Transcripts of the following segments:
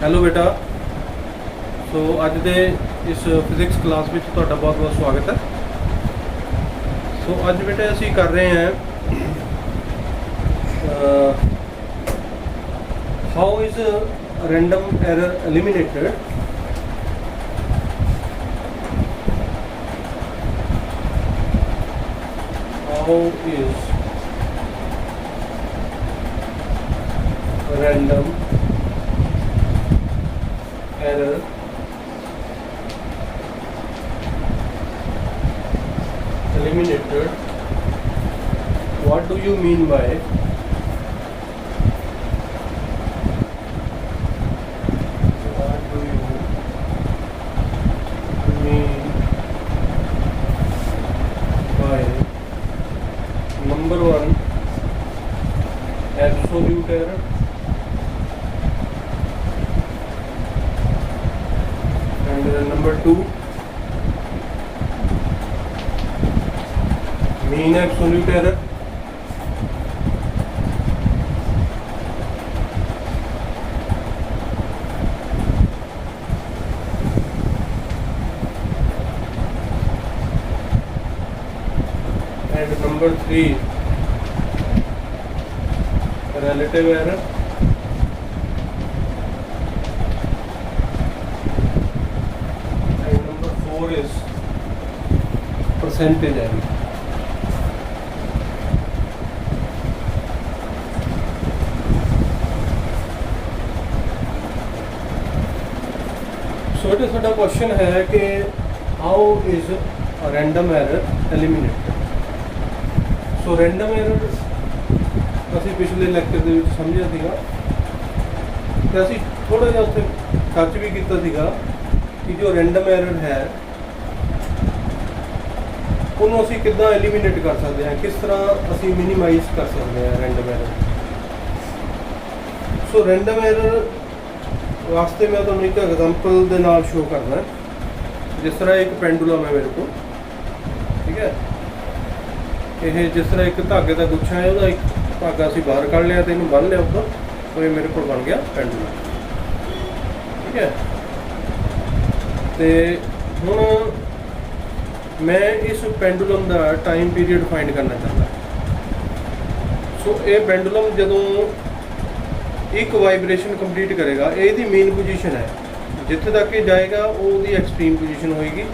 Hello बेटा। सो अज दे इस physics class में तुहाडा बहुत बहुत स्वागत है। सो अज बेटा असी कर रहे हैं how is random error eliminated. How is random error eliminated? What do you mean by number one, absolute error, and number two, mean absolute error, and number three, relative error, and number four is percentage error. So it is a question है कि how is a random error eliminated? So random error ਅਸੀਂ ਪਿਛਲੇ lecture ਦੇ ਵਿੱਚ ਸਮਝਿਆ ਸੀਗਾ ਤੇ ਅਸੀਂ ਥੋੜਾ ਜਿਹਾ ਉੱਥੇ ਟੱਚ ਵੀ ਕੀਤਾ ਸੀਗਾ ਕਿ ਜੋ ਰੈਂਡਮ ਐਰਰ ਹੈ ਉਹਨੂੰ ਅਸੀਂ ਕਿੱਦਾਂ ਐਲੀਮੀਨੇਟ ਕਰ ਸਕਦੇ ਹਾਂ, ਕਿਸ ਤਰ੍ਹਾਂ ਅਸੀਂ ਮਿਨੀਮਾਈਜ਼ ਕਰ ਸਕਦੇ ਹਾਂ ਰੈਂਡਮ ਐਰਰ। ਸੋ ਰੈਂਡਮ ਐਰਰ ਵਾਸਤੇ ਮੈਂ ਤੁਹਾਨੂੰ ਇੱਕ ਐਗਜ਼ਾਮਪਲ ਦੇ ਨਾਲ ਸ਼ੋ ਕਰਨਾ। ਜਿਸ ਤਰ੍ਹਾਂ ਇੱਕ ਪੈਂਡੂਲਮ ਹੈ ਮੇਰੇ ਕੋਲ, ਠੀਕ ਹੈ। ਇਹ ਜਿਸ ਤਰ੍ਹਾਂ ਇੱਕ ਧਾਗੇ ਦਾ ਗੁੱਛਾ ਹੈ, ਉਹਦਾ ਇੱਕ धागा असी बाहर कढ़ लिया तो इन्हू बन लिया उपर, तो ये मेरे को बन गया पेंडुलम, ठीक है। तो हुण मैं इस पेंडुलम का टाइम पीरियड फाइंड करना चाहता। सो ये पेंडुलम जदों एक वाइब्रेशन कंप्लीट करेगा, ये मेन पोजीशन है, जिथे तक ये जाएगा वो एक्सट्रीम पोजीशन होएगी,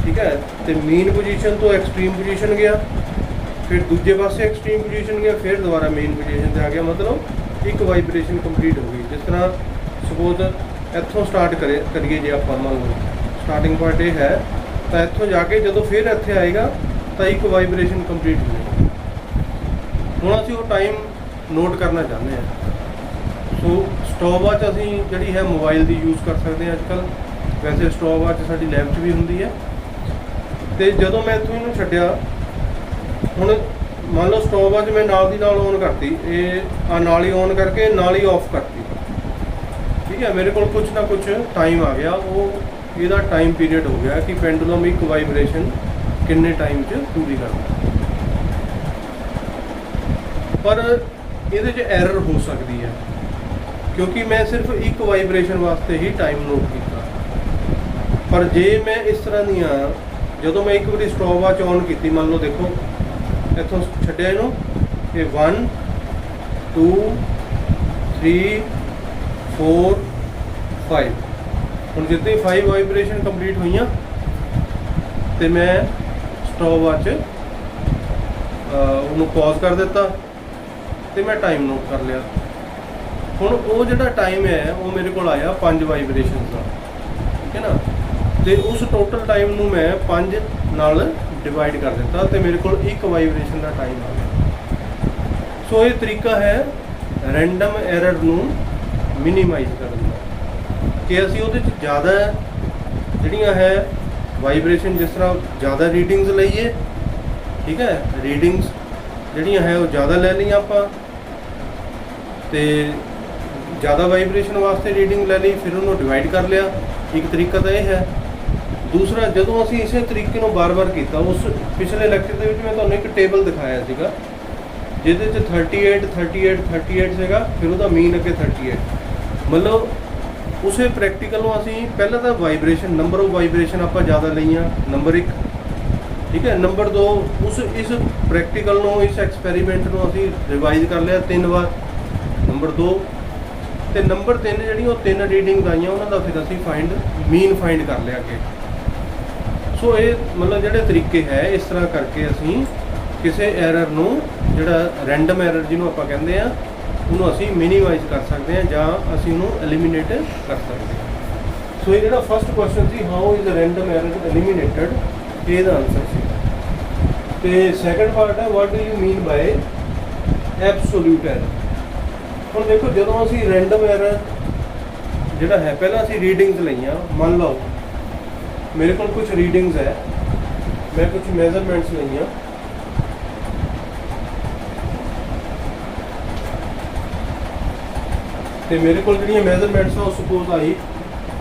ठीक है। तो मेन पोजीशन तो एक्सट्रीम पोजीशन गया, फिर दूजे पासे एक्सट्रीम पोजीशन गया, फिर दोबारा मेन पोजीशन से आ गया, मतलब एक वाइब्रेशन कंप्लीट हो गई। जिस तरह सपोज इत्थों स्टार्ट करिए जे आप मान लो स्टार्टिंग पॉइंट ये है, तो इत्थों जाके जो फिर इत्थे आएगा तो एक वाइब्रेशन कंप्लीट हो जाएगी। हुण असीं वो टाइम नोट करना चाहते हैं। सो स्टॉपवॉच असीं जिहड़ी है मोबाइल की यूज़ कर सकते हैं अजकल, वैसे स्टॉपवॉच साडी लैब 'च भी हुंदी है। तो जदों मैं इत्थों इहनूं छड्डिया, ਹੁਣ ਮੰਨ ਲਓ ਸਟੋਪਵਾਚ ਮੈਂ ਨਾਲ ਦੀ ਨਾਲ ਔਨ ਕਰਤੀ, ਇਹ ਆ ਨਾਲ ਹੀ ਔਨ ਕਰਕੇ ਨਾਲ ਹੀ ਆਫ ਕਰਤੀ, ਠੀਕ ਹੈ। ਮੇਰੇ ਕੋਲ ਕੁਛ ਨਾ ਕੁਛ ਟਾਈਮ ਆ ਗਿਆ, ਉਹ ਇਹਦਾ ਟਾਈਮ ਪੀਰੀਅਡ ਹੋ ਗਿਆ ਕਿ ਪੈਂਡੂਲਮ ਇੱਕ ਵਾਈਬ੍ਰੇਸ਼ਨ ਕਿੰਨੇ ਟਾਈਮ 'ਚ ਪੂਰੀ ਕਰਦਾ। ਪਰ ਇਹਦੇ 'ਚ ਐਰਰ ਹੋ ਸਕਦੀ ਹੈ, ਕਿਉਂਕਿ ਮੈਂ ਸਿਰਫ ਇੱਕ ਵਾਈਬ੍ਰੇਸ਼ਨ ਵਾਸਤੇ ਹੀ ਟਾਈਮ ਨੋਟ ਕੀਤਾ। ਪਰ ਜੇ ਮੈਂ ਇਸ ਤਰ੍ਹਾਂ ਦੀਆਂ ਜਦੋਂ ਮੈਂ ਇੱਕ ਵਾਰੀ ਸਟੋਪਵਾਚ ਔਨ ਕੀਤੀ, ਮੰਨ ਲਓ ਦੇਖੋ ਇੱਥੋਂ ਛੱਡਿਆ ਇਹਨੂੰ, ਇਹ 1 2 3 4 5, ਹੁਣ ਜਿੱਦਾਂ 5 ਵਾਈਬ੍ਰੇਸ਼ਨ ਕੰਪਲੀਟ ਹੋਈਆਂ ਤੇ ਮੈਂ ਸਟੋਪਵਾਚ ਉਹਨੂੰ ਪੌਜ਼ ਕਰ ਦਿੱਤਾ ਤੇ ਮੈਂ ਟਾਈਮ ਨੋਟ ਕਰ ਲਿਆ। ਹੁਣ ਉਹ ਜਿਹੜਾ ਟਾਈਮ ਹੈ ਉਹ ਮੇਰੇ ਕੋਲ ਆਇਆ 5 ਵਾਈਬ੍ਰੇਸ਼ਨ ਦਾ, ਠੀਕ ਹੈ ਨਾ। ਤੇ ਉਸ ਟੋਟਲ ਟਾਈਮ ਨੂੰ ਮੈਂ 5 ਨਾਲ डिवाइड कर दिता तो मेरे को एक वाइब्रेशन का टाइम आ गया। सो ये तरीका है रैंडम एरर नू मिनीमाइज करने का, कि असी उहदे च ज़्यादा जिहड़ियां है वाइब्रेशन जिस तरह ज़्यादा रीडिंग्स लईए, ठीक है। रीडिंग्स जिहड़ियां है वो ज़्यादा ले ली आपां, ते ज़्यादा वाइब्रेशन वास्ते रीडिंग ले ली, फिर उन्होंने डिवाइड कर लिया। एक तरीका तो यह है। दूसरा ਜਦੋਂ ਅਸੀਂ ਇਸੇ ਤਰੀਕੇ ਨੂੰ ਬਾਰ-ਬਾਰ ਕੀਤਾ, ਉਸ ਪਿਛਲੇ ਲੈਕਚਰ ਦੇ ਵਿੱਚ ਮੈਂ ਤੁਹਾਨੂੰ ਇੱਕ ਟੇਬਲ ਦਿਖਾਇਆ ਸੀਗਾ ਜਿਹਦੇ 'ਚ 38 38 38 ਸੀਗਾ, ਫਿਰ ਉਹਦਾ ਮੀਨ ਅੱਗੇ 38, ਮਤਲਬ ਉਸੇ ਪ੍ਰੈਕਟੀਕਲ ਨੂੰ ਅਸੀਂ ਪਹਿਲਾਂ ਤਾਂ ਵਾਈਬ੍ਰੇਸ਼ਨ, ਨੰਬਰ ਆਫ ਵਾਈਬ੍ਰੇਸ਼ਨ ਆਪਾਂ ਜ਼ਿਆਦਾ ਲਈਆਂ, ਨੰਬਰ 1, ਠੀਕ ਹੈ। ਨੰਬਰ 2, ਇਸ ਪ੍ਰੈਕਟੀਕਲ ਨੂੰ, ਇਸ ਐਕਸਪੈਰੀਮੈਂਟ ਨੂੰ ਅਸੀਂ ਰਿਵਾਈਜ਼ ਕਰ ਲਿਆ 3 ਵਾਰ, ਨੰਬਰ 2 ਤੇ ਨੰਬਰ 3 ਜਿਹੜੀ ਉਹ 3 ਰੀਡਿੰਗਸ ਆਈਆਂ, ਉਹਨਾਂ ਦਾ ਫਿਰ ਅਸੀਂ ਮੀਨ ਫਾਈਂਡ ਕਰ ਲਿਆ ਅੱਗੇ। ਸੋ ਇਹ ਮਤਲਬ ਜਿਹੜੇ ਤਰੀਕੇ ਹੈ, ਇਸ ਤਰ੍ਹਾਂ ਕਰਕੇ ਅਸੀਂ ਕਿਸੇ ਐਰਰ ਨੂੰ, ਜਿਹੜਾ ਰੈਂਡਮ ਐਰਰ ਜਿਹਨੂੰ ਆਪਾਂ ਕਹਿੰਦੇ ਆ, ਉਹਨੂੰ ਅਸੀਂ ਮਿਨੀਮਾਈਜ਼ ਕਰ ਸਕਦੇ ਹਾਂ ਜਾਂ ਅਸੀਂ ਉਹਨੂੰ ਐਲੀਮੀਨੇਟ ਕਰ ਸਕਦੇ ਹਾਂ। ਸੋ ਇਹ ਜਿਹੜਾ ਫਸਟ ਕੁਐਸਚਨ ਸੀ, how is random error eliminated, ਇਹਦਾ ਆਨਸਰ ਸੀ। ਤੇ ਸੈਕੰਡ ਪਾਰਟ ਹੈ, what do you mean by absolute error. ਹੁਣ ਦੇਖੋ, ਜਦੋਂ ਅਸੀਂ ਰੈਂਡਮ ਐਰਰ ਜਿਹੜਾ ਹੈ, ਪਹਿਲਾਂ ਅਸੀਂ ਰੀਡਿੰਗਸ ਲਈਆਂ। ਮੰਨ ਲਓ ਮੇਰੇ ਕੋਲ ਕੁਝ ਰੀਡਿੰਗਸ ਹੈ, ਮੈਂ ਕੁਝ ਮੈਜ਼ਰਮੈਂਟਸ ਲਈਆਂ, ਤੇ ਮੇਰੇ ਕੋਲ ਜਿਹੜੀਆਂ ਮੈਜ਼ਰਮੈਂਟਸ ਆ ਉਹ ਸਪੋਜ਼ ਆਈ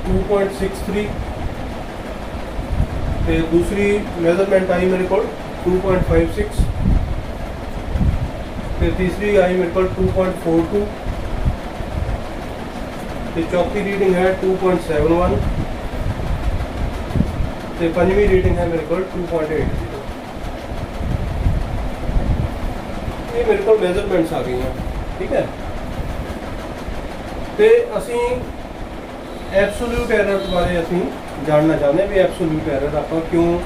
2.63 ਤੇ ਦੂਸਰੀ ਮੈਜ਼ਰਮੈਂਟ ਆਈ ਮੇਰੇ ਕੋਲ 2.56 ਤੇ ਤੀਸਰੀ ਆਈ ਮੇਰੇ ਕੋਲ 2.42 ਤੇ ਚੌਥੀ ਰੀਡਿੰਗ ਹੈ 2.71 ਤੇ ਪੰਜਵੀਂ ਰੀਡਿੰਗ ਹੈ ਮੇਰੇ ਕੋਲ 2.80। ਇਹ ਮੇਰੇ ਕੋਲ ਮੈਜ਼ਰਮੈਂਟਸ ਆ ਗਈਆਂ, ਠੀਕ ਹੈ। ਤੇ ਅਸੀਂ ਐਬਸੋਲੂਟ ਐਰਰ ਬਾਰੇ ਅਸੀਂ ਜਾਣਨਾ ਚਾਹੁੰਦੇ ਹਾਂ ਵੀ ਐਬਸੋਲੂਟ ਐਰਰ ਆਪਾਂ ਕਿਉਂ,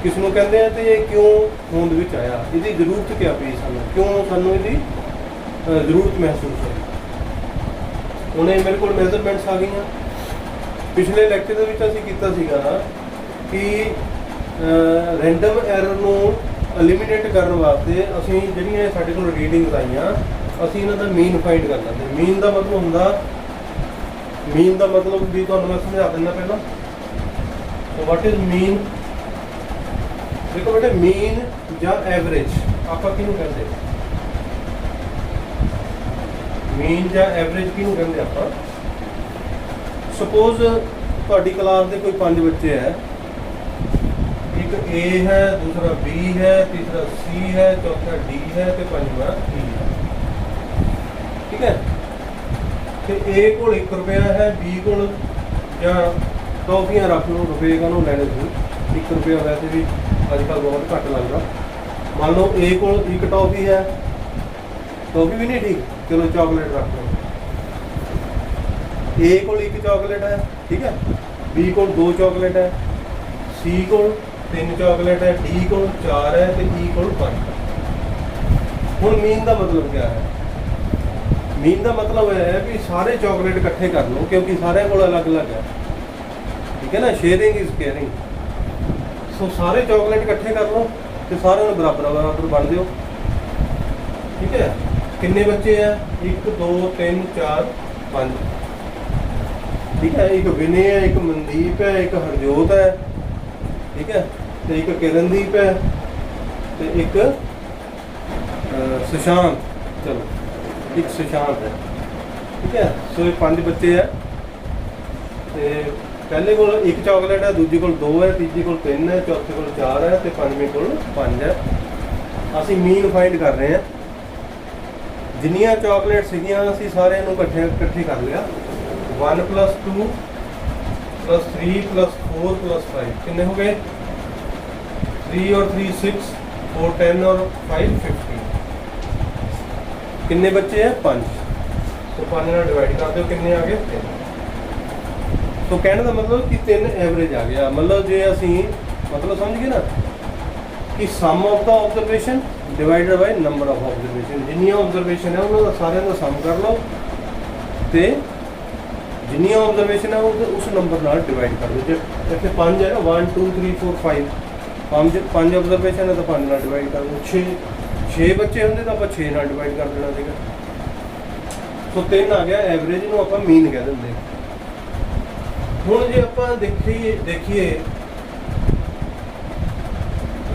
ਕਿਸ ਨੂੰ ਕਹਿੰਦੇ ਆ ਤੇ ਇਹ ਕਿਉਂ ਹੋਂਦ ਵਿੱਚ ਆਇਆ, ਇਹਦੀ ਜ਼ਰੂਰਤ ਕੀ ਪਈ ਸਾਨੂੰ, ਕਿਉਂ ਸਾਨੂੰ ਇਹਦੀ ਜ਼ਰੂਰਤ ਮਹਿਸੂਸ ਹੋਈ। ਹੁਣ ਇਹ ਮੇਰੇ ਕੋਲ ਮੈਜ਼ਰਮੈਂਟਸ ਆ ਗਈਆਂ। ਪਿਛਲੇ ਲੈਕਚਰ ਦੇ ਵਿੱਚ ਅਸੀਂ ਕੀਤਾ ਸੀਗਾ ਕਿ ਰੈਂਡਮ ਐਰਰ ਨੂੰ ਐਲੀਮੀਨੇਟ ਕਰਨ ਵਾਸਤੇ ਅਸੀਂ ਜਿਹੜੀਆਂ ਸਾਡੇ ਕੋਲ ਰੀਡਿੰਗਸ ਆਈਆਂ, ਅਸੀਂ ਇਹਨਾਂ ਦਾ ਮੀਨ ਫਾਈਂਡ ਕਰਨਾ। ਤੇ ਮੀਨ ਦਾ ਮਤਲਬ ਹੁੰਦਾ, ਮੀਨ ਦਾ ਮਤਲਬ ਵੀ ਤੁਹਾਨੂੰ ਮੈਂ ਸਮਝਾ ਦਿੰਦਾ ਪਹਿਲਾਂ। ਸੋ ਵਾਟ ਇਜ਼ ਮੀਨ? ਦੇਖੋ ਬੇਟੇ, ਮੀਨ ਜਾਂ ਐਵਰੇਜ ਆਪਾਂ ਕਿਹਨੂੰ ਕਹਿੰਦੇ? ਮੀਨ ਜਾਂ ਐਵਰੇਜ ਕਿਹਨੂੰ ਕਹਿੰਦੇ ਆਪਾਂ? ਸਪੋਜ਼ ਤੁਹਾਡੀ ਕਲਾਸ ਦੇ ਕੋਈ 5 ਬੱਚੇ ਹੈ, ਇੱਕ A ਹੈ, ਦੂਸਰਾ B ਹੈ, ਤੀਸਰਾ C ਹੈ, ਚੌਥਾ D ਹੈ ਤੇ ਪੰਜਵਾਂ E ਹੈ, ਠੀਕ ਹੈ। ਤੇ A ਕੋਲ 1 ਰੁਪਇਆ ਹੈ, B ਕੋਲ, ਜਾਂ ਟੌਫੀਆਂ ਰੱਖ ਲਓ, ਰੁਪਏ ਕਾਹਨੂੰ ਲੈਣੇ ਤੁਸੀਂ, 1 ਰੁਪਇਆ ਵੈਸੇ ਵੀ ਅੱਜ ਕੱਲ੍ਹ ਬਹੁਤ ਘੱਟ ਲੱਗਦਾ। ਮੰਨ ਲਓ A ਕੋਲ 1 ਟੌਫੀ ਹੈ, ਟੌਫੀ ਵੀ ਨਹੀਂ ਠੀਕ, ਚਲੋ ਚਾਕਲੇਟ ਰੱਖ ਲਓ। A ਕੋਲ 1 ਚਾਕਲੇਟ ਹੈ, ਠੀਕ ਹੈ। B ਕੋਲ 2 ਚਾਕਲੇਟ ਹੈ, C ਕੋਲ 3 ਚਾਕਲੇਟ ਹੈ, D ਕੋਲ 4 ਹੈ ਤੇ E ਕੋਲ 5 ਹੈ। ਹੁਣ ਮੀਨ ਦਾ ਮਤਲਬ ਕੀ ਹੈ? ਮੀਨ ਦਾ ਮਤਲਬ ਇਹ ਹੈ ਵੀ ਸਾਰੇ ਚਾਕਲੇਟ ਇਕੱਠੇ ਕਰ ਲਓ, ਕਿਉਂਕਿ ਸਾਰਿਆਂ ਕੋਲ ਅਲੱਗ-ਅਲੱਗ ਹੈ, ਠੀਕ ਹੈ ਨਾ। Sharing is caring. ਸੋ ਸਾਰੇ ਚਾਕਲੇਟ ਇਕੱਠੇ ਕਰ ਲਓ ਤੇ ਸਾਰਿਆਂ ਨੂੰ ਬਰਾਬਰ ਵੰਡ ਦਿਓ, ਠੀਕ ਹੈ। ਕਿੰਨੇ ਬੱਚੇ ਆ? 1 2 3 4 5, ਠੀਕ ਹੈ। ਇੱਕ ਵਿਨੇ ਹੈ, ਇੱਕ ਮਨਦੀਪ ਹੈ, ਇੱਕ ਹਰਜੋਤ ਹੈ, ਠੀਕ ਹੈ, ਤੇ ਇੱਕ ਕਿਰਨਦੀਪ ਹੈ ਤੇ ਇੱਕ ਸੁਸ਼ਾਂਤ, ਚਲੋ ਇੱਕ ਸੁਸ਼ਾਂਤ ਹੈ, ਠੀਕ ਹੈ। ਸੋ ਇਹ 5 ਬੱਚੇ ਹੈ ਤੇ ਪਹਿਲੇ ਕੋਲ 1 ਚਾਕਲੇਟ ਹੈ, ਦੂਜੀ ਕੋਲ 2 ਹੈ, ਤੀਜੀ ਕੋਲ 3 ਹੈ, ਚੌਥੇ ਕੋਲ 4 ਹੈ ਤੇ ਪੰਜਵੇਂ ਕੋਲ 5 ਹੈ। ਅਸੀਂ ਮੀਨ ਫਾਈਂਡ ਕਰ ਰਹੇ ਹਾਂ। ਜਿੰਨੀਆਂ ਚਾਕਲੇਟ ਸੀਗੀਆਂ ਅਸੀਂ ਸਾਰਿਆਂ ਨੂੰ ਇਕੱਠੇ ਕਰ ਲਿਆ। 1 + 2 + 3 + 4 + 5 ਕਿੰਨੇ ਹੋ ਗਏ? 3 और 3 6, 4 10 और 5 15। किन्ने बच्चे हैं? 5। तो 5 ਨਾਲ डिवाइड कर दो, किन्ने आ गए? 3। तो कहने का मतलब कि 3 एवरेज आ गया। मतलब जे असी मतलब समझ गए ना कि sum of the observation divided by number of observation. जिन्नियां ऑब्जरवेशन है उन्होंने सारे का सम कर लो तो जिन्नियां ऑब्जरवेशन है उस नंबर नाल डिवाइड कर दो। जो इतने 5 है ना, 1 2 3 4 5 5 ऑब्जरवेशन है तो 5 नाल डिवाइड कर दो। 6 बच्चे होंगे तो आप 6 नाल डिवाइड कर देना सीगा। तो 3 आ गया एवरेज, इन्हूं आपां मीन कह दिंदे। हुण जे आपां देखिए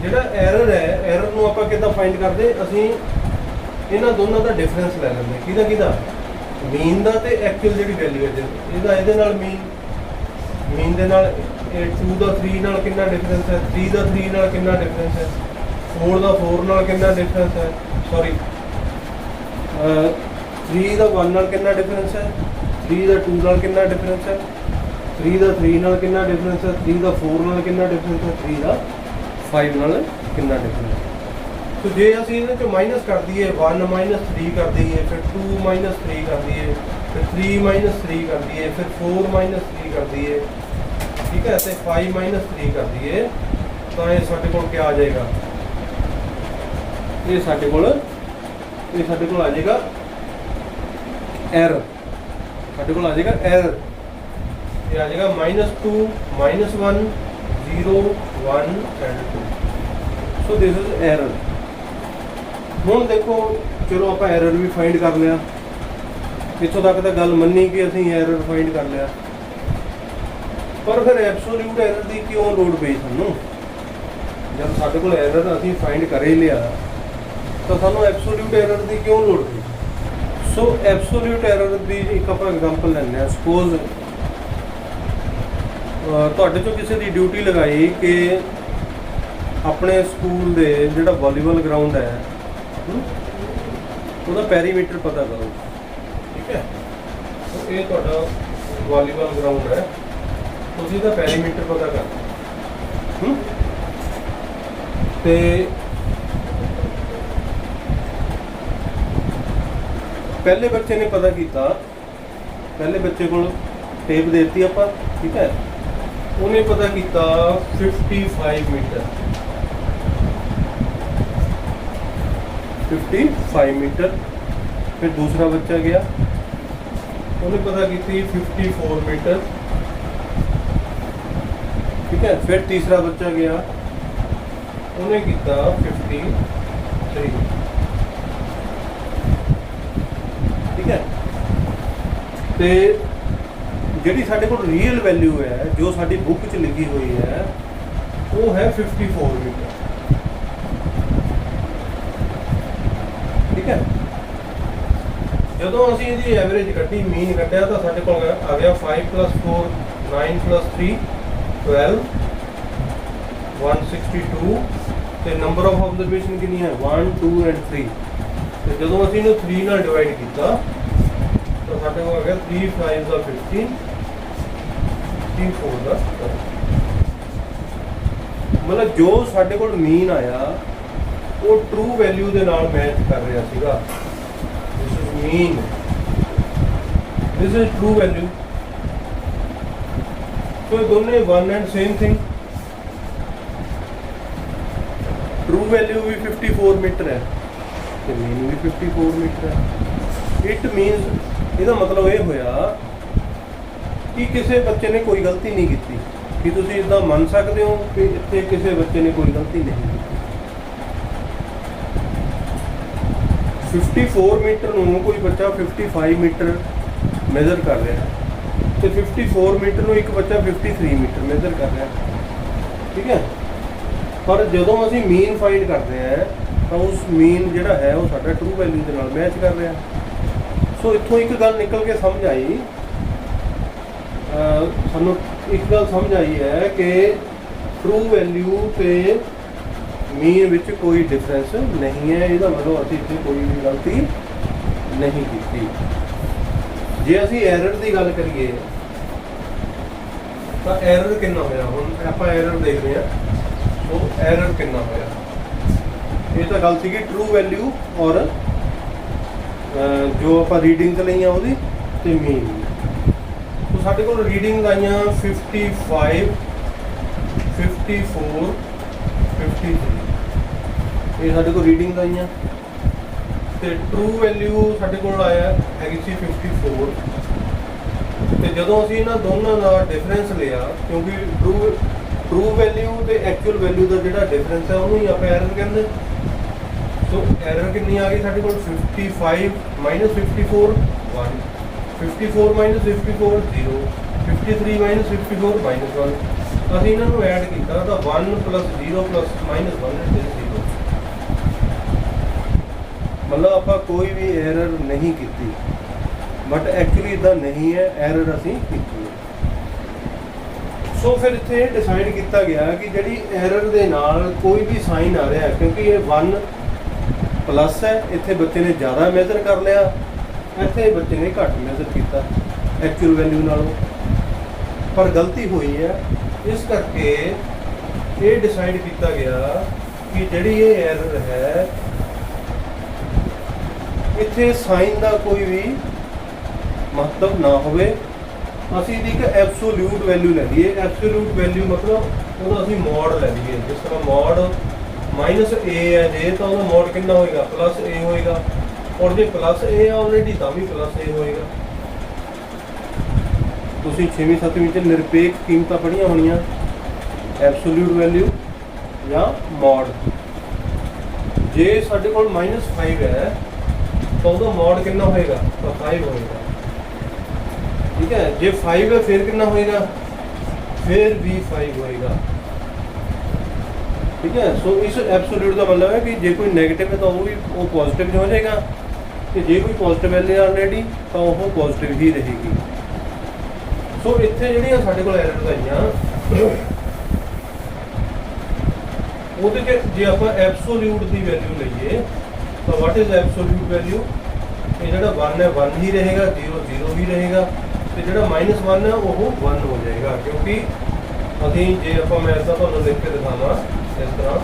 ਜਿਹੜਾ एरर है, एरर ਨੂੰ ਆਪਾਂ ਕਿੱਦਾਂ फाइंड ਕਰਦੇ? ਅਸੀਂ ਇਹਨਾਂ ਦੋਨਾਂ ਦਾ ਡਿਫਰੈਂਸ ਲੈ ਲੈਂਦੇ। ਕਿਹਦਾ ਮੀਨ ਦਾ ਤੇ ਐਕਚੁਅਲ ਜਿਹੜੀ ਵੈਲਿਊ ਹੈ ਇਹਦੇ ਨਾਲ ਮੀਨ ਦੇ ਨਾਲ 2 ਦਾ 3 ਨਾਲ ਕਿੰਨਾ ਡਿਫਰੈਂਸ ਹੈ, 3 ਦਾ 3 ਨਾਲ ਕਿੰਨਾ ਡਿਫਰੈਂਸ ਹੈ, 4 ਦਾ 4 ਨਾਲ ਕਿੰਨਾ ਡਿਫਰੈਂਸ ਹੈ, 3 ਦਾ 1 ਨਾਲ ਕਿੰਨਾ ਡਿਫਰੈਂਸ ਹੈ, 3 ਦਾ 2 ਨਾਲ ਕਿੰਨਾ ਡਿਫਰੈਂਸ ਹੈ, 3 ਦਾ 3 ਨਾਲ ਕਿੰਨਾ ਡਿਫਰੈਂਸ ਹੈ, 3 ਦਾ 4 ਨਾਲ ਕਿੰਨਾ ਡਿਫਰੈਂਸ ਹੈ, 3 ਦਾ 5 ਨਾਲ ਕਿੰਨਾ ਡਿਫਰੈਂਸ ਹੈ। ਸੋ ਜੇ ਅਸੀਂ ਇਹਨਾਂ ਚੋਂ ਮਾਈਨਸ ਕਰ ਦਈਏ 1 -3 ਕਰ ਦਈਏ, ਫਿਰ 2 -3 ਕਰ ਦਈਏ, ਫਿਰ 3 -3 ਕਰ ਦਈਏ, ਫਿਰ 4 -3 ਕਰ ਦਈਏ, ਠੀਕ ਹੈ, ਤੇ 5 -3 ਕਰ ਦਈਏ, ਤਾਂ ਇਹ ਸਾਡੇ ਕੋਲ ਕੀ ਆ ਜਾਏਗਾ, ਇਹ ਸਾਡੇ ਕੋਲ ਆ ਜਾਏਗਾ ਐਰਰ, ਸਾਡੇ ਕੋਲ ਆ ਜਾਏਗਾ ਐਰਰ, ਇਹ ਆ ਜਾਏਗਾ -2 -1 0 1 and 2। So this is error. ਹੁਣ ਦੇਖੋ, ਚਲੋ ਆਪਾਂ ਐਰਰ ਵੀ ਫਾਈਂਡ ਕਰ ਲਿਆ, ਇੱਥੋਂ ਤੱਕ ਤਾਂ ਗੱਲ ਮੰਨੀ ਕਿ ਅਸੀਂ ਐਰਰ ਫਾਈਂਡ ਕਰ ਲਿਆ, ਪਰ ਫਿਰ ਐਬਸੋਲਿਊਟ ਐਰਰ ਦੀ ਕਿਉਂ ਲੋੜ ਪਈ ਸਾਨੂੰ? ਜਦ ਸਾਡੇ ਕੋਲ ਐਰਰ ਅਸੀਂ ਫਾਈਂਡ ਕਰ ਹੀ ਲਿਆ ਤਾਂ ਸਾਨੂੰ ਐਬਸੋਲਿਊਟ ਐਰਰ ਦੀ ਕਿਉਂ ਲੋੜ ਪਈ? ਸੋ ਐਬਸੋਲਿਊਟ ਐਰਰ ਦੀ ਇੱਕ ਆਪਾਂ ਐਗਜ਼ਾਮਪਲ ਲੈਂਦੇ ਹਾਂ। ਸਪੋਜ਼ ਤੁਹਾਡੇ ਚੋਂ ਕਿਸੇ ਦੀ ਡਿਊਟੀ ਲਗਾਈ ਕਿ ਆਪਣੇ ਸਕੂਲ ਦੇ ਜਿਹੜਾ ਵਾਲੀਬਾਲ ਗਰਾਊਂਡ ਹੈ ਉਹਦਾ ਪੈਰੀਮੀਟਰ ਪਤਾ ਕਰੋ, ਠੀਕ ਹੈ। ਇਹ ਤੁਹਾਡਾ ਵਾਲੀਬਾਲ ਗਰਾਊਂਡ ਹੈ, ਤੁਸੀਂ ਇਹਦਾ ਪੈਰੀਮੀਟਰ ਪਤਾ ਕਰਨਾ, ਤੇ ਪਹਿਲੇ ਬੱਚੇ ਨੇ ਪਤਾ ਕੀਤਾ, ਪਹਿਲੇ ਬੱਚੇ ਕੋਲ ਟੇਪ ਦੇ ਦਿੱਤੀ ਆਪਾਂ, ਠੀਕ ਹੈ, ਉਹਨੇ ਪਤਾ ਕੀਤਾ 55 ਮੀਟਰ, 55 ਮੀਟਰ। ਫਿਰ ਦੂਸਰਾ ਬੱਚਾ ਗਿਆ, ਉਹਨੇ ਪਤਾ ਕੀਤੀ 54 ਮੀਟਰ, ਠੀਕ ਹੈ। ਫਿਰ ਤੀਸਰਾ ਬੱਚਾ ਗਿਆ, ਉਹਨੇ ਕੀਤਾ 53, ਠੀਕ ਹੈ। ਤੇ ਜਿਹੜੀ ਸਾਡੇ ਕੋਲ ਰੀਅਲ ਵੈਲਿਊ ਹੈ, ਜੋ ਸਾਡੀ ਬੁੱਕ 'ਚ ਲਿਖੀ ਹੋਈ ਹੈ, ਉਹ ਹੈ 54 ਮੀਟਰ, ਠੀਕ ਹੈ। ਜਦੋਂ ਅਸੀਂ ਇਹਦੀ ਐਵਰੇਜ ਕੱਢੀ, ਮੀਨ ਕੱਢਿਆ, ਤਾਂ ਸਾਡੇ ਕੋਲ ਆ ਗਿਆ 5 + 4 9 + 3 12 162, ਤੇ ਨੰਬਰ ਆਫ ਆਬਜ਼ਰਵੇਸ਼ਨ ਕਿੰਨੀ ਹੈ 1 2 and 3। ਤੇ ਜਦੋਂ ਅਸੀਂ ਇਹਨੂੰ 3 ਨਾਲ ਡਿਵਾਈਡ ਕੀਤਾ ਤਾਂ ਸਾਡੇ ਕੋਲ ਆ ਗਿਆ 3 5 ਦਾ 15, 3 4 ਦਾ 12। ਮਤਲਬ ਜੋ ਸਾਡੇ ਕੋਲ ਮੀਨ ਆਇਆ ਉਹ ਟਰੂ ਵੈਲਿਊ ਦੇ ਨਾਲ ਮੈਚ ਕਰ ਰਿਹਾ ਸੀਗਾ। This is mean, this is true value. So ਇਹ ਦੋਨੇ one and same thing. True value ਵੀ 54 ਮੀਟਰ ਹੈ ਤੇ ਮੀਨ ਵੀ 54 ਮੀਟਰ ਹੈ। ਇਟ ਮੀਨਸ, ਇਹਦਾ ਮਤਲਬ ਇਹ ਹੋਇਆ ਕਿ ਕਿਸੇ ਬੱਚੇ ਨੇ ਕੋਈ ਗਲਤੀ ਨਹੀਂ ਕੀਤੀ। ਕਿ ਤੁਸੀਂ ਇਦਾਂ ਮੰਨ ਸਕਦੇ ਹੋ ਕਿ ਇੱਥੇ ਕਿਸੇ ਬੱਚੇ ਨੇ ਕੋਈ ਗਲਤੀ ਨਹੀਂ ਕੀਤੀ। 54 ਮੀਟਰ ਨੂੰ ਕੋਈ ਬੱਚਾ 55 ਮੀਟਰ ਮੈਜ਼ਰ ਕਰ ਰਿਹਾ ਤੇ 54 ਮੀਟਰ ਨੂੰ ਇੱਕ ਬੱਚਾ 53 ਮੀਟਰ ਮੈਜ਼ਰ ਕਰ ਰਿਹਾ, ਠੀਕ ਹੈ। ਪਰ ਜਦੋਂ ਅਸੀਂ ਮੀਨ ਫਾਈਂਡ ਕਰਦੇ ਹਾਂ ਤਾਂ ਉਸ ਮੀਨ ਜਿਹੜਾ ਹੈ ਉਹ ਸਾਡਾ ਟਰੂ ਵੈਲਿਊ ਦੇ ਨਾਲ ਮੈਚ ਕਰ ਰਿਹਾ। ਸੋ ਇੱਥੋਂ ਇੱਕ ਗੱਲ ਨਿਕਲ ਕੇ ਸਮਝ ਆਈ, ਸਾਨੂੰ ਇੱਕ ਗੱਲ ਸਮਝ ਆਈ ਹੈ ਕਿ ਟਰੂ ਵੈਲਿਊ ਤੇ ਮੀਨ ਵਿੱਚ ਕੋਈ ਡਿਫਰੈਂਸ ਨਹੀਂ ਹੈ। ਇਹਦਾ ਮਤਲਬ ਅਸੀਂ ਇੱਥੇ ਕੋਈ ਵੀ ਗਲਤੀ ਨਹੀਂ ਕੀਤੀ। ਜੇ ਅਸੀਂ ਐਰਰ ਦੀ ਗੱਲ ਕਰੀਏ ਤਾਂ ਐਰਰ ਕਿੰਨਾ ਹੋਇਆ? ਹੁਣ ਆਪਾਂ ਐਰਰ ਦੇਖਦੇ ਹਾਂ। ਉਹ ਐਰਰ ਕਿੰਨਾ ਹੋਇਆ? ਇਹ ਤਾਂ ਗੱਲ ਸੀਗੀ ਟਰੂ ਵੈਲਿਊ ਔਰ ਜੋ ਆਪਾਂ ਰੀਡਿੰਗ ਲਈਆਂ ਉਹਦੀ ਤੇ ਮੀਨ। ਸੋ ਸਾਡੇ ਕੋਲ ਰੀਡਿੰਗ ਆਈਆਂ 55 54 53, ਇਹ ਸਾਡੇ ਕੋਲ ਰੀਡਿੰਗ ਆਈਆਂ ਤੇ ਟਰੂ ਵੈਲਿਊ ਸਾਡੇ ਕੋਲ ਆਇਆ ਹੈਗੀ ਸੀ 54। ਤੇ ਜਦੋਂ ਅਸੀਂ ਇਹਨਾਂ ਦੋਨਾਂ ਦਾ ਡਿਫਰੈਂਸ ਲਿਆ, ਕਿਉਂਕਿ ਟਰੂ ਵੈਲਿਊ ਤੇ ਐਕਚੁਅਲ ਵੈਲਿਊ ਦਾ ਜਿਹੜਾ ਡਿਫਰੈਂਸ ਹੈ ਉਹਨੂੰ ਹੀ ਆਪਾਂ ਐਰਰ ਕਹਿੰਦੇ। ਸੋ ਐਰਰ ਕਿੰਨੀ ਆ ਗਈ ਸਾਡੇ ਕੋਲ 55 - 54 1, 54 - 54 0, 53 - 54 -1। ਅਸੀਂ ਇਹਨਾਂ ਨੂੰ ਐਡ ਕੀਤਾ ਤਾਂ 1 + 0 + -1 is 0। ਮਤਲਬ ਆਪਾਂ ਕੋਈ ਵੀ ਐਰਰ ਨਹੀਂ ਕੀਤੀ, ਬਟ ਐਕਚੁਅਲੀ ਇਦਾਂ ਨਹੀਂ ਹੈ, ਐਰਰ ਅਸੀਂ ਕੀਤੀ ਹੈ। ਸੋ ਫਿਰ ਇੱਥੇ ਡਿਸਾਈਡ ਕੀਤਾ ਗਿਆ ਕਿ ਜਿਹੜੀ ਐਰਰ ਦੇ ਨਾਲ ਕੋਈ ਵੀ ਸਾਈਨ ਆ ਰਿਹਾ, ਕਿਉਂਕਿ ਇਹ 1 ਪਲੱਸ ਹੈ, ਇੱਥੇ ਬੱਚੇ ਨੇ ਜ਼ਿਆਦਾ ਮੈਜ਼ਰ ਕਰ ਲਿਆ, ਇੱਥੇ ਬੱਚੇ ਨੇ ਘੱਟ ਮੈਜ਼ਰ ਕੀਤਾ। एक्चुअल वैल्यू नालों, पर गलती हुई है। इस करके ये डिसाइड किया गया कि जिहड़ी ये एरर है इत्थे साइन का कोई भी महत्व ना होवे, ਅਸੀਂ ਇਹਦੀ ਇੱਕ ਐਬਸੋਲੂਟ ਵੈਲਿਊ ਲੈ ਲਈਏ। ਐਬਸੋਲੂਟ ਵੈਲਿਊ ਮਤਲਬ ਉਹਦਾ ਅਸੀਂ ਮੋਡ ਲੈ ਲਈਏ। ਜਿਸ ਤਰ੍ਹਾਂ ਮੋਡ -a ਹੈ ਜੇ, ਤਾਂ ਉਹਦਾ ਮੋਡ ਕਿੰਨਾ ਹੋਏਗਾ, +a ਹੋਏਗਾ। ਔਰ ਜੇ +a ਹੈ ਆਲਰੇਡੀ ਤਾਂ ਵੀ +a ਹੋਏਗਾ। ਤੁਸੀਂ 6ਵੀਂ 7ਵੀਂ 'ਚ ਨਿਰਪੇਖ ਕੀਮਤਾਂ ਪੜ੍ਹੀਆਂ ਹੋਣੀਆਂ, ਐਬਸੋਲੂਟ ਵੈਲਿਊ ਜਾਂ ਮੋਡ। ਜੇ ਸਾਡੇ ਕੋਲ -5 ਹੈ ਤਾਂ ਉਹਦਾ ਮੋਡ ਕਿੰਨਾ ਹੋਏਗਾ, ਤਾਂ 5 ਹੋਏਗਾ। ठीक है, जे 5 है फिर कितना होएगा, फिर भी 5 होएगा। ठीक है, सो इस एब्सोल्यूट का मतलब है कि जे कोई नेगेटिव है तो वो पॉजिटिव हो जाएगा, तो जे कोई पॉजिटिव वैल्यू ऑलरेडी तो वो पॉजिटिव ही रहेगी। सो इत्थे जिहड़ियां साडे कोल एरर आईयां ਉਹਦੇ 'ਚ ਜੇ ਆਪਾਂ ਐਬਸੋਲੂਟ ਦੀ ਵੈਲਿਊ ਲਈਏ ਤਾਂ ਵਾਟ ਇਜ਼ ਐਬਸੋਲੂਟ ਵੈਲਿਊ, ਇਹ ਜਿਹੜਾ 1 ਹੈ 1 ਹੀ ਰਹੇਗਾ, 0 0 ਹੀ ਰਹੇਗਾ, ਤੇ ਜਿਹੜਾ -1 ਹੈ ਉਹ 1 ਹੋ ਜਾਏਗਾ। ਕਿਉਂਕਿ ਅਸੀਂ ਜੇ ਆਪਾਂ ਮੈਂ ਤਾਂ ਤੁਹਾਨੂੰ ਲਿਖ ਕੇ ਦਿਖਾਵਾਂ ਇਸ ਤਰ੍ਹਾਂ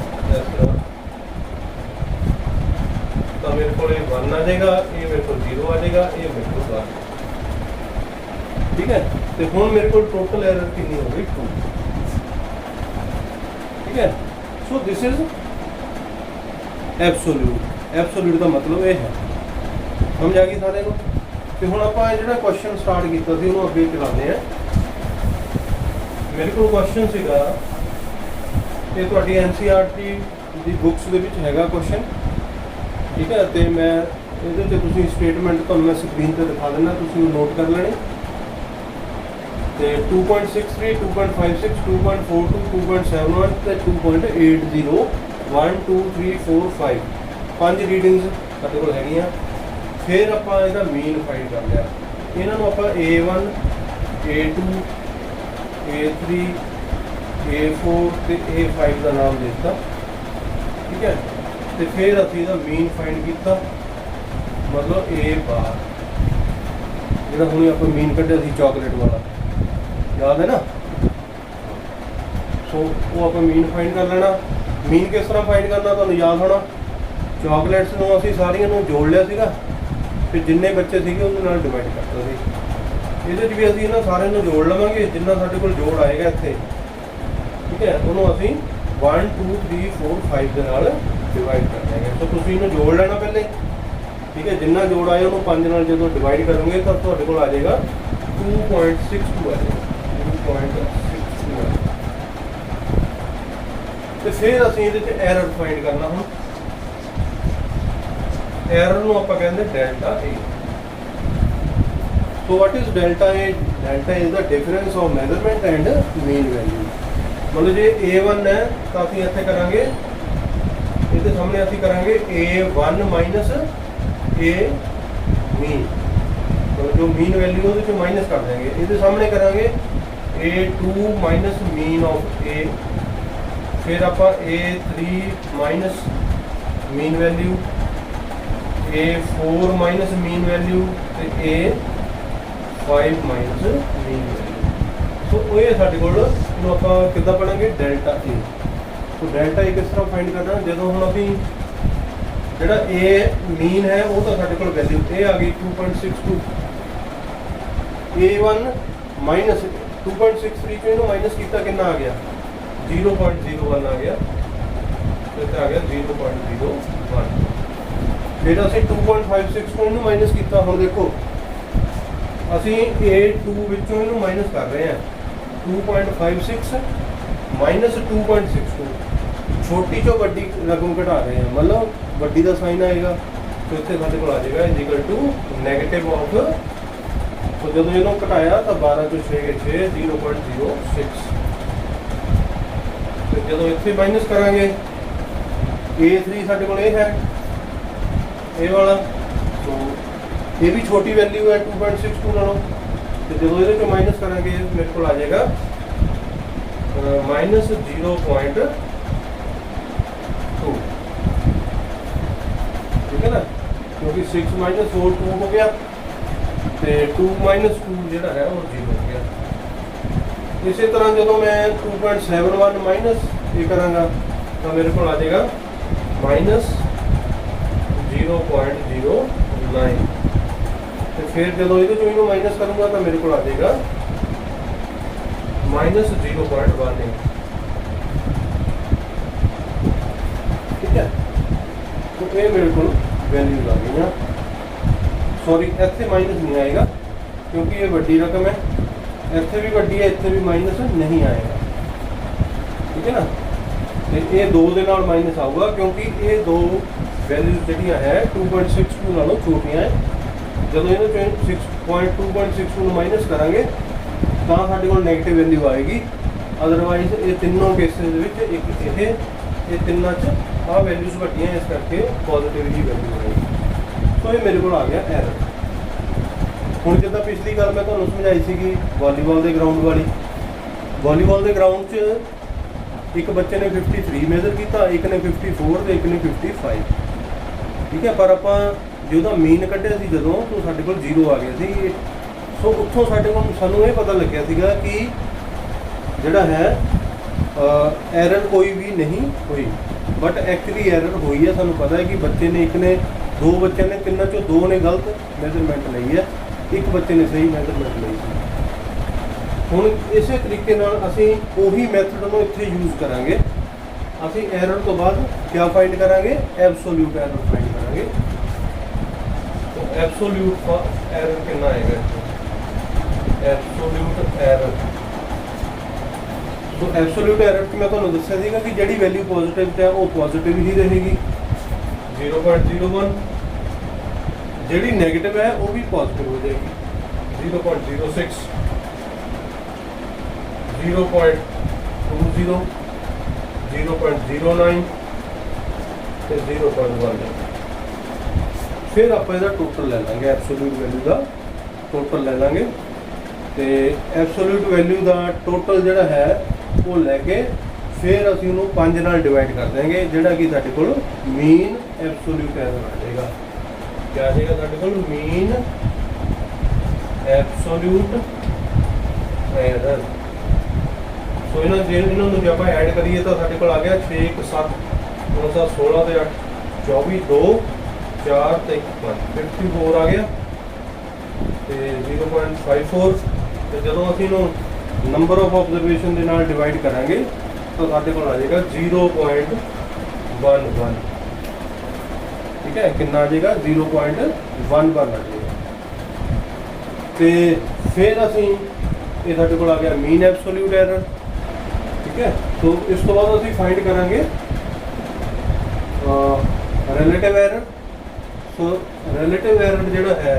ਤਾਂ ਮੇਰੇ ਕੋਲ ਇਹ 1 ਆ ਜਾਏਗਾ, ਇਹ ਮੇਰੇ ਕੋਲ 0 ਆ ਜਾਏਗਾ, ਇਹ ਮੇਰੇ ਕੋਲ 1। ਠੀਕ ਹੈ, ਤੇ ਹੁਣ ਮੇਰੇ ਕੋਲ ਟੋਟਲ ਐਰਰ ਕਿੰਨੀ ਹੋ ਗਈ, 2। ਠੀਕ ਹੈ, ਸੋ ਦਿਸ ਇਜ਼ ਐਬਸੋਲੂਟ। ਐਬਸੋਲੂਟ ਦਾ ਮਤਲਬ ਇਹ ਹੈ, ਸਮਝ ਆ ਗਈ ਸਾਰਿਆਂ ਨੂੰ। ਤੇ ਹੁਣ ਆਪਾਂ ਜਿਹੜਾ ਕੁਐਸਚਨ ਸਟਾਰਟ ਕੀਤਾ ਸੀ ਉਹਨੂੰ ਅੱਗੇ ਚਲਾਉਂਦੇ ਆ। ਮੇਰੇ ਕੋਲ ਕੁਐਸਚਨ ਸੀਗਾ, ਇਹ ਤੁਹਾਡੀ NCERT ਦੀ ਬੁੱਕਸ ਦੇ ਵਿੱਚ ਹੈਗਾ ਕੁਐਸਚਨ। ਠੀਕ ਹੈ, ਤੇ ਮੈਂ ਇਹਦੇ 'ਤੇ ਤੁਸੀਂ ਸਟੇਟਮੈਂਟ ਤੁਹਾਨੂੰ ਮੈਂ ਸਕਰੀਨ 'ਤੇ ਦਿਖਾ ਦਿੰਦਾ, ਤੁਸੀਂ ਉਹ ਨੋਟ ਕਰ ਲੈਣੇ। ਤੇ 2.63, 2.56, 2.42, 2.71 ਤੇ 2.80, 1 2 3 4 5 5 ਰੀਡਿੰਗਸ ਸਾਡੇ ਕੋਲ ਹੈਗੀਆਂ। फिर आप इसका मीन फाइंड कर लिया। इन्हों आप A1 A2 A3 A4 तो A5 का नाम देता। ठीक है, तो फिर असी इसका मीन फाइंड किया, मतलब A बार जो हमने आप मीन कढ़िया सी चॉकलेट वाला, याद है ना। सो वो आप मीन फाइंड कर लेना। मीन किस तरह फाइंड करना तुहानूं याद होना, चॉकलेट्स नूं असीं सारियां नूं जोड़ लिया सीगा, फिर जिन्ने बच्चे थे उन्होंने डिवाइड करता सी। ये भी असीं इन्हां सारिਆਂ ਨੂੰ जोड़ लवांगे, जिन्ना साडे कोल जोड़ आएगा इत्थे। ठीक है, उन्होंने असीं 1 2 3 4 5 ਦੇ ਨਾਲ डिवाइड कर देंगे। तो तुसीं इन्हूं जोड़ लेना पहले। ठीक है, जिन्ना जोड़ आए उन्होंने 5 ਨਾਲ ਜਦੋਂ डिवाइड करोगे तो तुहाडे कोल आ जाएगा 2.62 आ जाएगा, 2.62। तो फिर असीं ਇਹਦੇ 'ਚ एरर फाइंड करना। ਹੁਣ एरर ਨੂੰ ਆਪਾਂ ਕਹਿੰਦੇ delta A। So what is delta A? Delta is the difference of measurement and mean value। मतलब ਜੇ A1 ਹੈ ਤਾਂ ਅਸੀਂ ਇੱਥੇ ਕਰਾਂਗੇ, ਇਹਦੇ ਸਾਹਮਣੇ ਅਸੀਂ ਕਰਾਂਗੇ A1 ਮਾਈਨਸ A mean, मतलब जो मीन वैल्यू ਉਹਦੇ ਚੋਂ ਮਾਈਨਸ ਕਰ ਦੇंगे। ਇਹਦੇ ਸਾਹਮਣੇ ਕਰਾਂਗੇ A2 minus mean of A, ਫਿਰ ਆਪਾਂ A3 minus mean value, A4 minus mean value तो A5 माइनस मीन वैल्यू। तो ये साडे कोल इहनूं आपां किद्दां पढ़ांगे, डेल्टा A। तो डेल्टा A किस तरह फाइंड करना, जदों हुण असीं जिहड़ा A मीन है वो तो साडे कोल वैल्यू A आ गई 2.62, A1 माइनस 2.63 चों इहनूं माइनस कीता कितना आ गया, 0.01 आ गया, तो इत्थे आ गया 0.01। फिर असीं 2.56 को इनू माइनस किया। हुण देखो असीं A2 विचों इनू माइनस कर रहे हैं, 2.56 माइनस 2.62, छोटी चो वड्डी रकम घटा रहे हैं, मतलब वड्डी का साइन आएगा तो इत्थे साडे कोल आ जाएगा इक्वल टू नैगेटिव ऑफ। तो जदों इहनूं घटाया तो 12 चों 6 गए 6, 0.06। तो जदों इत्थे माइनस करांगे A3 साडे कोल है ये वाला, तो ये भी छोटी वैल्यू है 2.62 नालों। तो जो ये माइनस करेंगे मेरे को आ जाएगा -0.2। ठीक है ना, क्योंकि 6 - 4 2 हो गया, तो ਤੇ 2 - 2 ਜਿਹੜਾ ਹੈ ਉਹ 0 ਹੋ ਗਿਆ। ਇਸੇ ਤਰ੍ਹਾਂ ਜਦੋਂ ਮੈਂ 2.71 ਮਾਈਨਸ ਇਹ ਕਰਾਂਗਾ ਤਾਂ ਮੇਰੇ ਕੋਲ ਆ ਜਾਏਗਾ -0.09 ਤੇ ਫਿਰ ਜਦੋਂ ਇਹਦੇ ਚੋਂ ਇਹਨੂੰ ਮਾਈਨਸ ਕਰੂੰਗਾ ਤਾਂ ਮੇਰੇ ਕੋਲ ਆ ਜਾਏਗਾ -0.18। ਠੀਕ ਹੈ, तो ये मेरे को वैल्यूज आ गई। सॉरी इतने माइनस नहीं आएगा क्योंकि ये वड्डी रकम है, इतने भी वड्डी है, इतने भी माइनस नहीं आएगा। ठीक है ना, तो ये 2 ਦੇ ਨਾਲ माइनस आऊगा क्योंकि ये 2 वैल्यूज ਜਿਹੜੀਆਂ है 2.62 ਨਾਲੋਂ ਛੋਟੀਆਂ ਹੈ। ਜਦੋਂ ਇਹਨੂੰ 2.62 ਮਾਈਨਸ ਕਰਾਂਗੇ ਤਾਂ ਸਾਡੇ ਕੋਲ ਨੈਗੇਟਿਵ ਵੈल्यू ਆਏਗੀ। ਅਦਰਵਾਈਜ਼ ਇਹ ਤਿੰਨੋਂ ਕੇਸਿਸ ਦੇ ਵਿੱਚ ਇੱਕ ਇਹ ਤਿੰਨਾਂ 'ਚ ਆ ਵੈल्यूज ਵੱਡੀਆਂ ਇਸ ਕਰਕੇ ਪੋਜ਼ਿਟਿਵ ਹੀ ਵੈल्यू ਆਏਗੀ। ਸੋ ਇਹ ਮੇਰੇ ਕੋਲ ਆ ਗਿਆ ਐਰਰ। ਹੁਣ ਜਿੱਦਾਂ ਪਿਛਲੀ ਗੱਲ ਮੈਂ ਤੁਹਾਨੂੰ ਸਮਝਾਈ ਸੀਗੀ ਵਾਲੀਬਾਲ ਦੇ ਗਰਾਊਂਡ ਵਾਲੀ, ਵਾਲੀਬਾਲ ਦੇ ਗਰਾਊਂਡ 'ਚ ਇੱਕ ਬੱਚੇ ਨੇ 53 ਮੇਜ਼ਰ ਕੀਤਾ, ਇੱਕ ਨੇ 54 ਤੇ ਇੱਕ ਨੇ 55। ਠੀਕ ਹੈ, ਪਰ ਆਪਾਂ ਜੇ ਉਹਦਾ ਮੀਨ ਕੱਢਿਆ ਸੀ ਜਦੋਂ ਤਾਂ ਸਾਡੇ ਕੋਲ 0 ਆ ਗਿਆ ਸੀ। ਸੋ ਉੱਥੋਂ ਸਾਨੂੰ ਇਹ ਪਤਾ ਲੱਗਿਆ ਸੀਗਾ ਕਿ ਜਿਹੜਾ ਹੈ ਐਰਰ ਕੋਈ ਵੀ ਨਹੀਂ ਹੋਈ, ਬਟ ਐਕਚੁਅਲੀ ਐਰਰ ਹੋਈ ਹੈ। ਸਾਨੂੰ ਪਤਾ ਹੈ ਕਿ ਬੱਚੇ ਨੇ ਦੋ ਬੱਚਿਆਂ ਨੇ ਤਿੰਨਾਂ ਚੋਂ 2 ਨੇ ਗਲਤ ਮੈਜ਼ਰਮੈਂਟ ਲਈ ਹੈ, ਇੱਕ ਬੱਚੇ ਨੇ ਸਹੀ ਮੈਜ਼ਰਮੈਂਟ ਲਈ ਸੀ। ਹੁਣ ਇਸੇ ਤਰੀਕੇ ਨਾਲ ਅਸੀਂ ਉਹੀ ਮੈਥਡ ਨੂੰ ਇੱਥੇ ਯੂਜ਼ ਕਰਾਂਗੇ। ਅਸੀਂ ਐਰਰ ਤੋਂ ਬਾਅਦ ਕੀ ਫਾਈਂਡ ਕਰਾਂਗੇ? ਐਬਸੋਲੂਟ ਐਰਰ ਫਾਈਂਡ ਕਰਾਂਗੇ। तो एब्सोल्यूट एरर कितना आएगा? एब्सोल्यूट एरर, तो एब्सोल्यूट एरर की मैं ਤੁਹਾਨੂੰ ਦੱਸਿਆ ਸੀਗਾ ਕਿ ਜਿਹੜੀ ਵੈਲਿਊ ਪੋਜ਼ਿਟਿਵ ਤੇ ਉਹ ਪੋਜ਼ਿਟਿਵ ਹੀ ਰਹੇਗੀ 0.01, ਜਿਹੜੀ ਨੈਗੇਟਿਵ ਹੈ ਉਹ ਵੀ ਪੋਜ਼ਿਟਿਵ ਹੋ ਜਾਏਗੀ 0.06, 0.20, 0.09 ਤੇ 0.1। फिर आप इसका टोटल ले लेंगे, एब्सोल्यूट वैल्यू का टोटल ले लेंगे। तो एब्सोल्यूट वैल्यू का टोटल जोड़ा है वो लैके फिर असी उन्होंने 5 नाल डिवाइड कर देंगे, जोड़ा कि साडे कोल मीन एब्सोल्यूट एरर आ जाएगा। क्या आ जाएगा साडे कोल? Mean absolute error. सो इन्होंने जो आप ऐड करिए तो साडे कोल आ गया 6, 1, 7, 9, 7, 16 ते 8, 24, 2, 4 ਤੇ 54 ਆ ਗਿਆ ਤੇ 0.54। ਤੇ ਜਦੋਂ ਅਸੀਂ ਇਹਨੂੰ ਨੰਬਰ ਆਫ ਆਬਜ਼ਰਵੇਸ਼ਨ ਦੇ ਨਾਲ ਡਿਵਾਈਡ ਕਰਾਂਗੇ ਤਾਂ ਸਾਡੇ ਕੋਲ ਆ ਜਾਏਗਾ 0.11। ਠੀਕ ਹੈ, ਕਿੰਨਾ ਆ ਜਾਏਗਾ? 0.11 ਆ ਜਾਏਗਾ। ਤੇ ਫਿਰ ਅਸੀਂ ਇਹ ਸਾਡੇ ਕੋਲ ਆ ਗਿਆ ਮੀਨ ਐਬਸੋਲੂਟ ਐਰਰ। ਠੀਕ ਹੈ, तो ਇਸ ਤੋਂ ਬਾਅਦ ਅਸੀਂ ਫਾਈਂਡ ਕਰਾਂਗੇ ਰਿਲੇਟਿਵ ਐਰਰ। तो रिलेटिव एरर जोड़ा है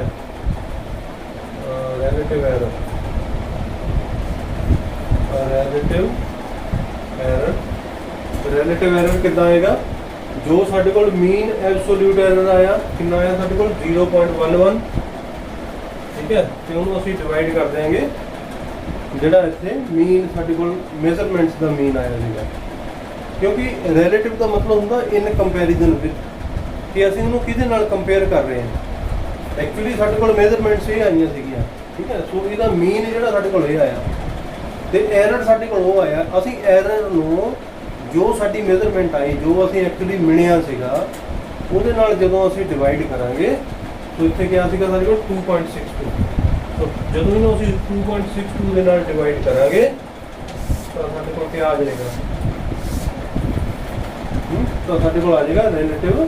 रिलेटिव एरर कितना आएगा? जो साडे कोल मीन एब्सोल्यूट एरर आया कितना आया साडे कोल? 0.11। ठीक है, तो उन्होंने असीं डिवाइड कर देंगे जोड़ा इत्थे मीन साडे कोल मेजरमेंट्स का मीन आया सीगा, क्योंकि रिलेटिव का मतलब हुंदा इन कंपैरिजन विद कि ਅਸੀਂ ਇਹਨੂੰ ਕਿਹਦੇ ਨਾਲ ਕੰਪੇਅਰ ਕਰ ਰਹੇ ਹਾਂ। ਐਕਚੁਅਲੀ ਸਾਡੇ ਕੋਲ ਮੇਜ਼ਰਮੈਂਟਸ ਇਹ ਆਈਆਂ ਸੀਗੀਆਂ। ਠੀਕ ਹੈ, ਸੋ ਇਹਦਾ ਮੀਨ ਜਿਹੜਾ ਸਾਡੇ ਕੋਲ ਇਹ ਆਇਆ ਤੇ ਐਰਰ ਸਾਡੇ ਕੋਲ ਉਹ ਆਇਆ। ਅਸੀਂ ਐਰਰ ਨੂੰ ਜੋ ਸਾਡੀ ਮੇਜ਼ਰਮੈਂਟ ਆਈ, ਜੋ ਅਸੀਂ ਐਕਚੁਅਲੀ ਮਿਣਿਆ ਸੀਗਾ, ਉਹਦੇ ਨਾਲ ਜਦੋਂ ਅਸੀਂ ਡਿਵਾਈਡ ਕਰਾਂਗੇ ਤਾਂ ਇੱਥੇ ਕਿਹਾ ਸੀਗਾ ਸਾਡੇ ਕੋਲ 2.62। ਸੋ ਜਦੋਂ ਇਹਨੂੰ ਅਸੀਂ 2.62 ਦੇ ਨਾਲ ਡਿਵਾਈਡ ਕਰਾਂਗੇ ਤਾਂ ਸਾਡੇ ਕੋਲ ਕੀ ਆ ਜਾਏਗਾ? ਤਾਂ ਸਾਡੇ ਕੋਲ ਆ ਜਾਏਗਾ ਰਿਲੇਟਿਵ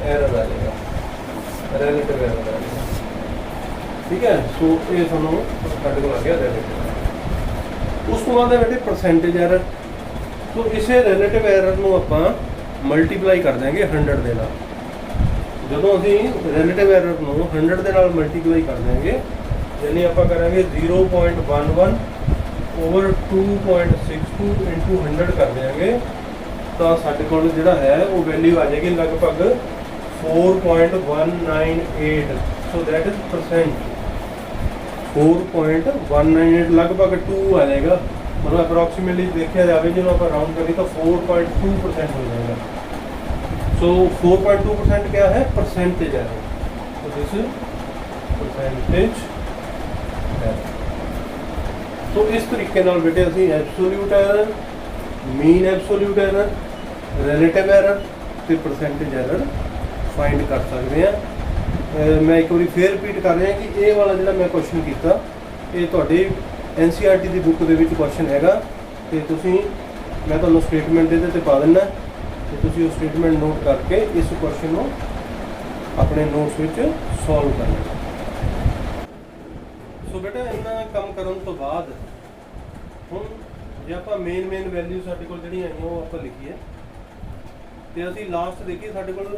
एरर आ जाएगा, रिलेटिव एरर आ जाएगा। ठीक है, सो ये सानू साडे कोल आ गया रिलेटिव। उस तो बाद बेटे परसेंटेज एरर। तो इसे रिलेटिव एरर नू आपां मल्टीप्लाई कर देंगे 100 दे नाल। जदों असीं रिलेटिव एरर नू 100 दे नाल मल्टीप्लाई कर देंगे, यानी आपां करांगे 0.11 ओवर 2.62 इंटू 100 कर देंगे तो साडे कोल जिहड़ा है वो वैल्यू आ जाएगी लगभग 4.198। सो दैट इज परसेंट 4.198 लगभग 2 आ जाएगा। मतलब अप्रॉक्सीमेटली देखा जाए जो आप राउंड करें तो 4.2% हो जाएगा। सो 4.2% क्या है? परसेंटेज है। तो दिस परसेंटेज एरर। तो इस तरीके नाल बेटे असीं absolute error, mean absolute error, relative error ते परसेंटेज एरर फाइंड कर सकते हैं। मैं एक बार फिर रिपीट कर रहा कि ये वाला जो मैं क्वेश्चन किया ये तुहाडे NCERT की बुक के क्वेश्चन हैगा तो तुसीं मैं तुहानूं स्टेटमेंट इहदे ते पा दिंदा तो तुसीं उस स्टेटमेंट नोट करके इस क्वेश्चन को अपने नोट्स विच सॉल्व करना। सो बेटा इन्ना काम करन तो बाद हुण जे आपां मेन वैल्यू साडे कोल जिहड़ियां आईयां वो आपां लिखीए ते असीं लास्ट देखिए साडे कोल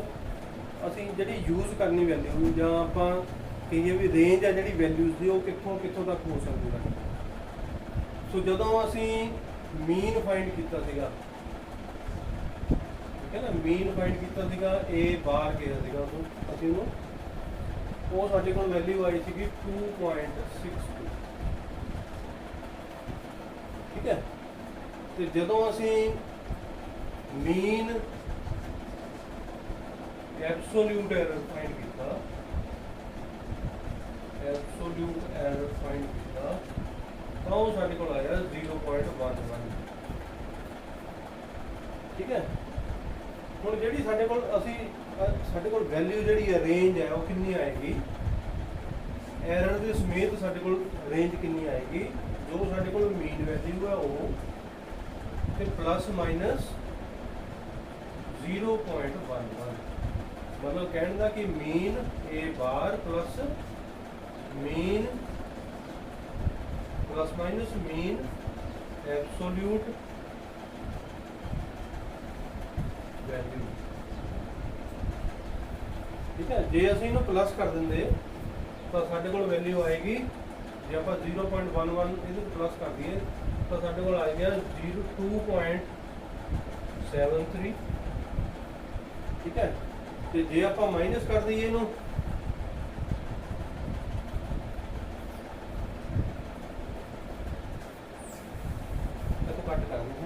असीं जिहड़ी यूज़ करनी वैल्यू जां आपां कहिए भी रेंज है जिहड़ी वैल्यूज़ दी वो कित्थों कित्थों तक हो सकदी है। सो जदों असीं मीन फाइंड कीता सीगा ठीक है ना, मीन फाइंड कीता सीगा ए बार किया सीगा असीं ਉਹਨੂੰ वो साडे कोल वैल्यू आई सी 2.62 ठीक है। तो जदों असीं मीन एब्सोल्यूट एरर फाइंड किया, एब्सोल्यूट एरर फाइंड किया तो वो साडे कोल आया 0.11 ठीक है। हुण जिहड़ी साडे कोल असीं साडे कोल वैल्यू जिहड़ी है रेंज है वो कितनी आएगी, एरर के समेत साडे कोल रेंज कितनी आएगी, जो साडे कोल मीन वैल्यू है वो ते प्लस माइनस 0.11 मतलब कहने का कि mean A bar plus mean plus minus mean absolute value ठीक है। जे असीं इहनूं प्लस कर देंगे तो साडे कोल वैल्यू आएगी जे आपां 0.11 इहदे प्लस कर दईए तो साडे कोल आ गया 2.73 ठीक है। तो जे आपां माइनस कर दईए इहनूं तो कट कर देंगे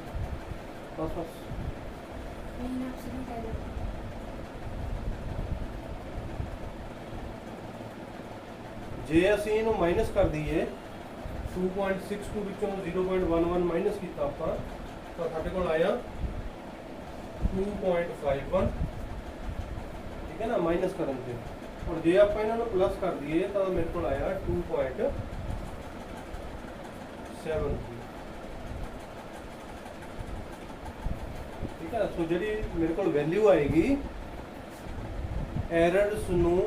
बस बस जे असीं इहनूं माइनस कर दईए 2.62 विचों 0.11 माइनस किया आपां तो साडे कोल आया 2.51 ठीक है ना माइनस करन ते। और जे आपां इन्हां नूं प्लस कर दईए तो मेरे कोल आया 2.73 ठीक है। सो जिहड़ी मेरे कोल वैल्यू आएगी एरर्स नूं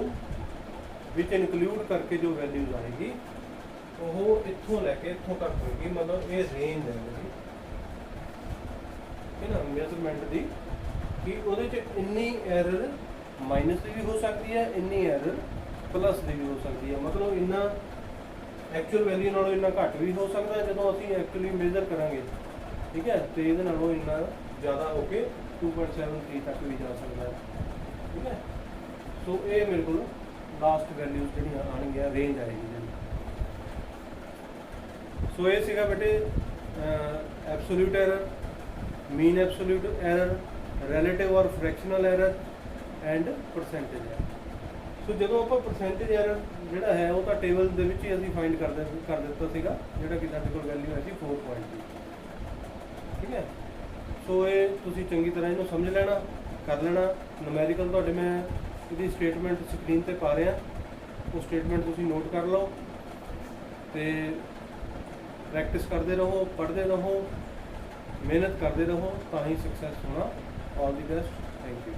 विच इनकलूड करके जो वैल्यूज आएगी वो इत्थों लैके इत्थों तक होगी मतलब ये रेंज है मेरी ठीक है ना मेजरमेंट की कि ਉਹਦੇ ਚ ਇੰਨੀ एरर माइनस की भी हो सकती है, इन्नी एरर प्लस की भी हो सकती है। मतलब इन्ना एक्चुअल वैल्यू नालों इन्ना घट भी हो सकता है जो असीं एक्चुअली मेजर करांगे ठीक है। तो ये नालों इन्ना ज़्यादा होके 2.73 तक भी जा सकता है ठीक है। सो ये मेरे को लास्ट वैल्यूज जिहड़ियां आउणगीआं रेंज आएगी जी। सो ये सीगा बेटे absolute error, mean absolute error, relative और fractional error and percentage error. So जो आप परसेंटेज एरर जिहड़ा है वो तो टेबल दे विच ही असीं फाइंड कर दित्ता सीगा जिहड़ा कि साडे कोल वैल्यू है सी 4.2 ठीक है। सो ये तुसीं चंगी तरह इहनूं समझ लेना कर लेना। नूमैरिकल तुहाडे मैं इसकी स्टेटमेंट स्क्रीन पर पा रहा वो स्टेटमेंट तुसीं नोट कर लो तो प्रैक्टिस करते रहो, पढ़ते रहो, मेहनत करते रहो, तो ही सक्सैस होना। All the best, thank you.